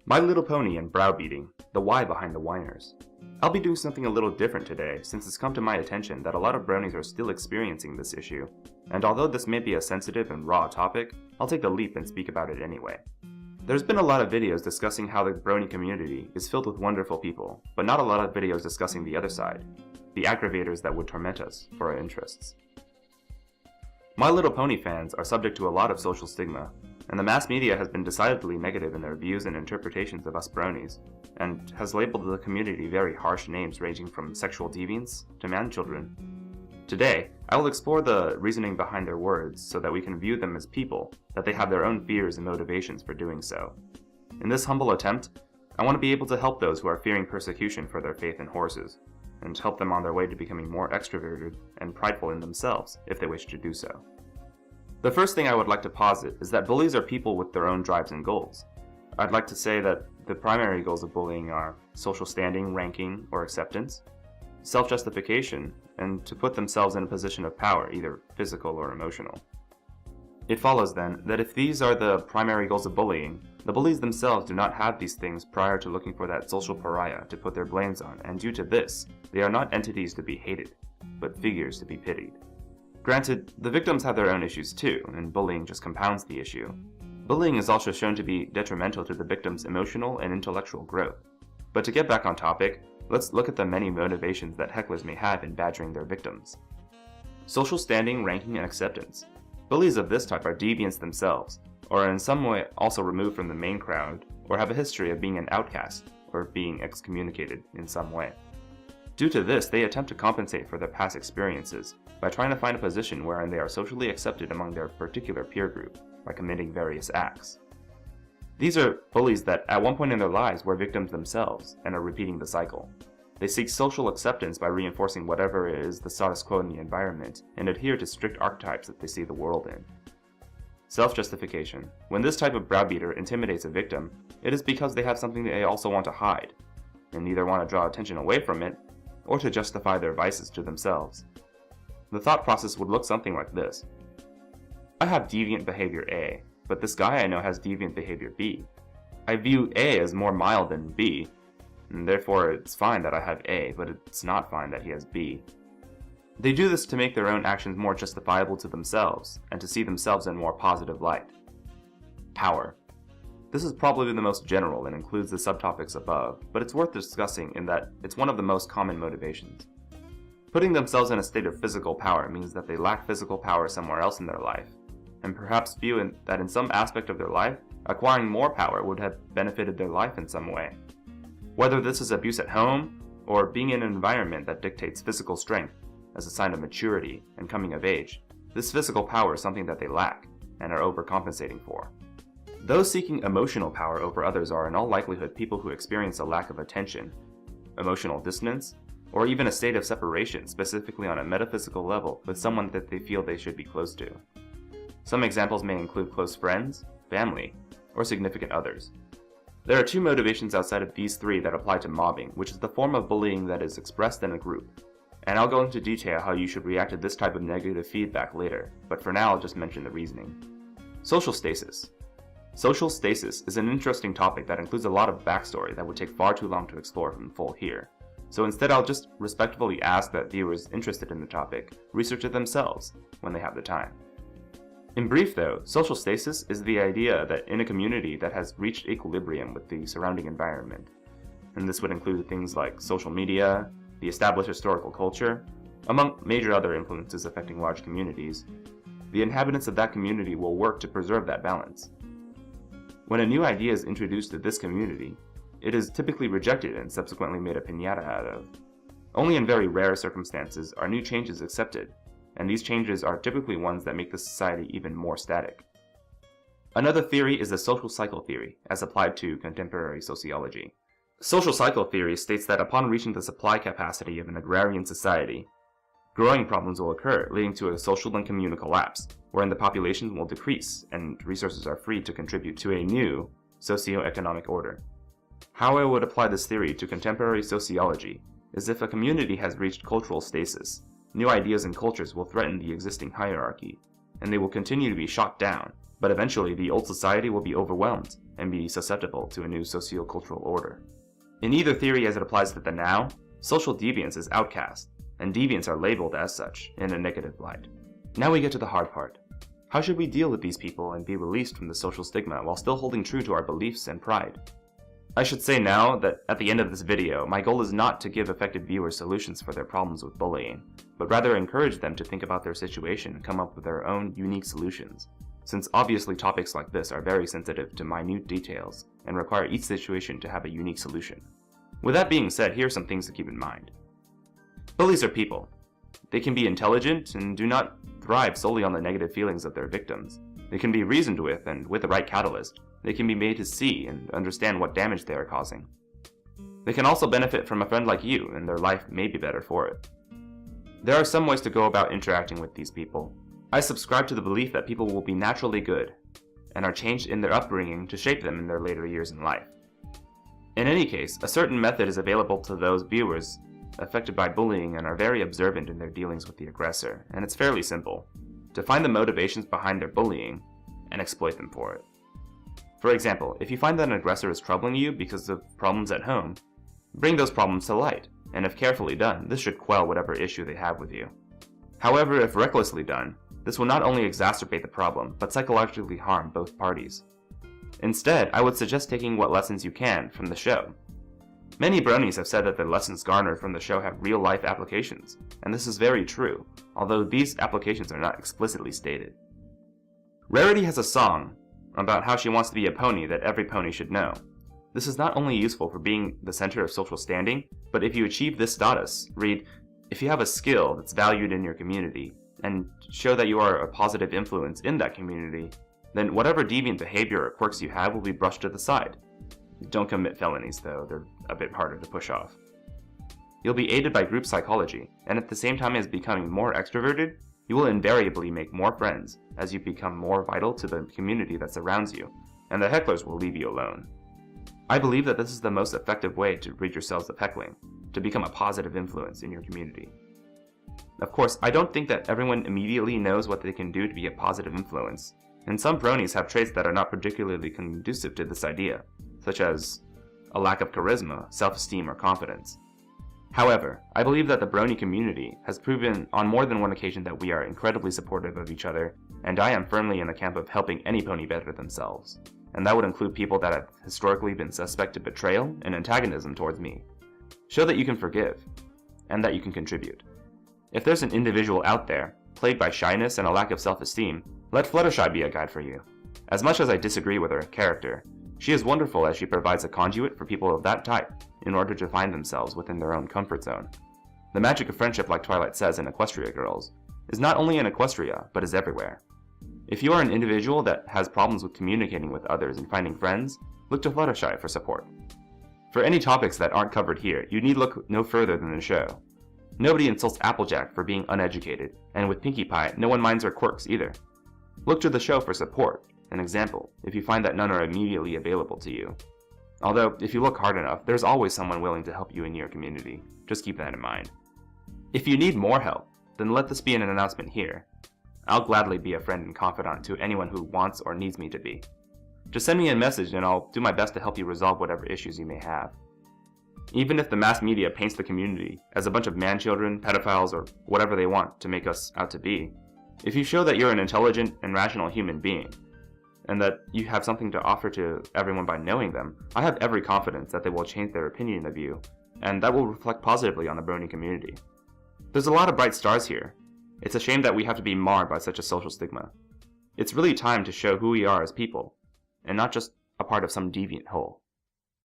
My Little Pony and Browbeating, the why behind the whiners. I'll be doing something a little different today since it's come to my attention that a lot of bronies are still experiencing this issue, and although this may be a sensitive and raw topic, I'll take the leap and speak about it anyway. There's been a lot of videos discussing how the brony community is filled with wonderful people, but not a lot of videos discussing the other side, the aggravators that would torment us for our interests. My Little Pony fans are subject to a lot of social stigma, and the mass media has been decidedly negative in their views and interpretations of us bronies, and has labeled the community very harsh names ranging from sexual deviants to man-children. Today, I will explore the reasoning behind their words so that we can view them as people, that they have their own fears and motivations for doing so. In this humble attempt, I want to be able to help those who are fearing persecution for their faith in horses, and help them on their way to becoming more extroverted and prideful in themselves if they wish to do so. The first thing I would like to posit is that bullies are people with their own drives and goals. I'd like to say that the primary goals of bullying are social standing, ranking, or acceptance, self-justification, and to put themselves in a position of power, either physical or emotional. It follows then that if these are the primary goals of bullying, the bullies themselves do not have these things prior to looking for that social pariah to put their blames on, and due to this, they are not entities to be hated, but figures to be pitied. Granted, the victims have their own issues too, and bullying just compounds the issue. Bullying is also shown to be detrimental to the victim's emotional and intellectual growth. But to get back on topic, let's look at the many motivations that hecklers may have in badgering their victims. Social standing, ranking, and acceptance. Bullies of this type are deviants themselves, or are in some way also removed from the main crowd, or have a history of being an outcast, or being excommunicated in some way. Due to this, they attempt to compensate for their past experiences by trying to find a position wherein they are socially accepted among their particular peer group by committing various acts. These are bullies that at one point in their lives were victims themselves and are repeating the cycle. They seek social acceptance by reinforcing whatever is the status quo in the environment and adhere to strict archetypes that they see the world in. Self-justification. When this type of browbeater intimidates a victim, it is because they have something they also want to hide, and neither want to draw attention away from it, or to justify their vices to themselves. The thought process would look something like this. I have deviant behavior A, but this guy I know has deviant behavior B. I view A as more mild than B, and therefore it's fine that I have A, but it's not fine that he has B. They do this to make their own actions more justifiable to themselves, and to see themselves in a more positive light. Power. This is probably the most general and includes the subtopics above, but it's worth discussing in that it's one of the most common motivations. Putting themselves in a state of physical power means that they lack physical power somewhere else in their life, and perhaps view that in some aspect of their life, acquiring more power would have benefited their life in some way. Whether this is abuse at home, or being in an environment that dictates physical strength as a sign of maturity and coming of age, this physical power is something that they lack, and are overcompensating for. Those seeking emotional power over others are in all likelihood people who experience a lack of attention, emotional dissonance, or even a state of separation specifically on a metaphysical level with someone that they feel they should be close to. Some examples may include close friends, family, or significant others. There are two motivations outside of these three that apply to mobbing, which is the form of bullying that is expressed in a group. And I'll go into detail how you should react to this type of negative feedback later, but for now I'll just mention the reasoning. Social stasis. Social stasis is an interesting topic that includes a lot of backstory that would take far too long to explore in full here. So instead I'll just respectfully ask that viewers interested in the topic research it themselves when they have the time. In brief though, social stasis is the idea that in a community that has reached equilibrium with the surrounding environment, and this would include things like social media, the established historical culture, among major other influences affecting large communities, the inhabitants of that community will work to preserve that balance. When a new idea is introduced to this community, it is typically rejected and subsequently made a piñata out of. Only in very rare circumstances are new changes accepted, and these changes are typically ones that make the society even more static. Another theory is the social cycle theory, as applied to contemporary sociology. Social cycle theory states that upon reaching the supply capacity of an agrarian society, growing problems will occur, leading to a social and communal collapse, wherein the population will decrease and resources are free to contribute to a new socio-economic order. How I would apply this theory to contemporary sociology is if a community has reached cultural stasis, new ideas and cultures will threaten the existing hierarchy, and they will continue to be shot down, but eventually the old society will be overwhelmed and be susceptible to a new socio-cultural order. In either theory as it applies to the now, social deviance is outcast, and deviants are labeled as such in a negative light. Now we get to the hard part. How should we deal with these people and be released from the social stigma while still holding true to our beliefs and pride? I should say now that at the end of this video, my goal is not to give affected viewers solutions for their problems with bullying, but rather encourage them to think about their situation and come up with their own unique solutions, since obviously topics like this are very sensitive to minute details and require each situation to have a unique solution. With that being said, here are some things to keep in mind. Bullies are people. They can be intelligent and do not thrive solely on the negative feelings of their victims. They can be reasoned with, and with the right catalyst, they can be made to see and understand what damage they are causing. They can also benefit from a friend like you, and their life may be better for it. There are some ways to go about interacting with these people. I subscribe to the belief that people will be naturally good, and are changed in their upbringing to shape them in their later years in life. In any case, a certain method is available to those viewers affected by bullying and are very observant in their dealings with the aggressor, and it's fairly simple: to find the motivations behind their bullying and exploit them for it. For example, if you find that an aggressor is troubling you because of problems at home, bring those problems to light, and if carefully done, this should quell whatever issue they have with you. However, if recklessly done, this will not only exacerbate the problem, but psychologically harm both parties. Instead, I would suggest taking what lessons you can from the show. Many bronies have said that the lessons garnered from the show have real-life applications, and this is very true, although these applications are not explicitly stated. Rarity has a song about how she wants to be a pony that every pony should know. This is not only useful for being the center of social standing, but if you achieve this status, read, if you have a skill that's valued in your community, and show that you are a positive influence in that community, then whatever deviant behavior or quirks you have will be brushed to the side. Don't commit felonies though, they're a bit harder to push off. You'll be aided by group psychology, and at the same time as becoming more extroverted, you will invariably make more friends as you become more vital to the community that surrounds you, and the hecklers will leave you alone. I believe that this is the most effective way to rid yourselves of heckling, to become a positive influence in your community. Of course, I don't think that everyone immediately knows what they can do to be a positive influence, and some bronies have traits that are not particularly conducive to this idea, such as a lack of charisma, self-esteem, or confidence. However, I believe that the brony community has proven on more than one occasion that we are incredibly supportive of each other, and I am firmly in the camp of helping any pony better themselves, and that would include people that have historically been suspect of betrayal and antagonism towards me. Show that you can forgive, and that you can contribute. If there's an individual out there, plagued by shyness and a lack of self-esteem, let Fluttershy be a guide for you. As much as I disagree with her character, she is wonderful as she provides a conduit for people of that type in order to find themselves within their own comfort zone. The magic of friendship, like Twilight says in Equestria Girls, is not only in Equestria, but is everywhere. If you are an individual that has problems with communicating with others and finding friends, look to Fluttershy for support. For any topics that aren't covered here, you need look no further than the show. Nobody insults Applejack for being uneducated, and with Pinkie Pie, no one minds her quirks either. Look to the show for support, an example, if you find that none are immediately available to you. Although, if you look hard enough, there's always someone willing to help you in your community. Just keep that in mind. If you need more help, then let this be an announcement here. I'll gladly be a friend and confidant to anyone who wants or needs me to be. Just send me a message and I'll do my best to help you resolve whatever issues you may have. Even if the mass media paints the community as a bunch of man-children, pedophiles, or whatever they want to make us out to be, if you show that you're an intelligent and rational human being, and that you have something to offer to everyone by knowing them, I have every confidence that they will change their opinion of you, and that will reflect positively on the brony community. There's a lot of bright stars here. It's a shame that we have to be marred by such a social stigma. It's really time to show who we are as people, and not just a part of some deviant whole.